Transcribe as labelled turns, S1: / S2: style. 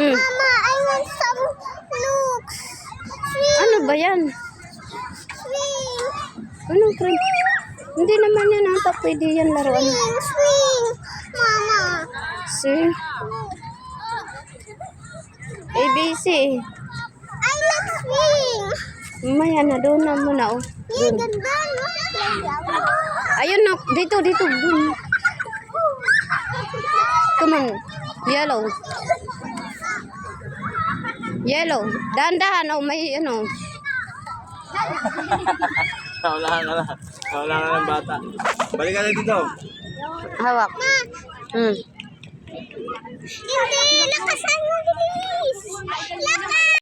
S1: Mama, I want some looks.
S2: Ano ba yan?
S1: Swing.
S2: Anong cream? Hindi naman yan ata pwede yan laruan.
S1: Swing. Mama.
S2: See? ABC.
S1: I like swing.
S2: Mamaya na, doon na muna. Oh.
S1: Yan,
S2: Doon.
S1: ganda, no?
S2: Ayun na, dito. Doon. Come on. Yellow. Yellow. Dahan-dahan. Oh, may ano.
S3: Kaulangan ka na. Kaulangan ng bata. Balik ka na dito.
S2: Hawak.
S1: Hindi, lakasan mo, bilis. Lakas.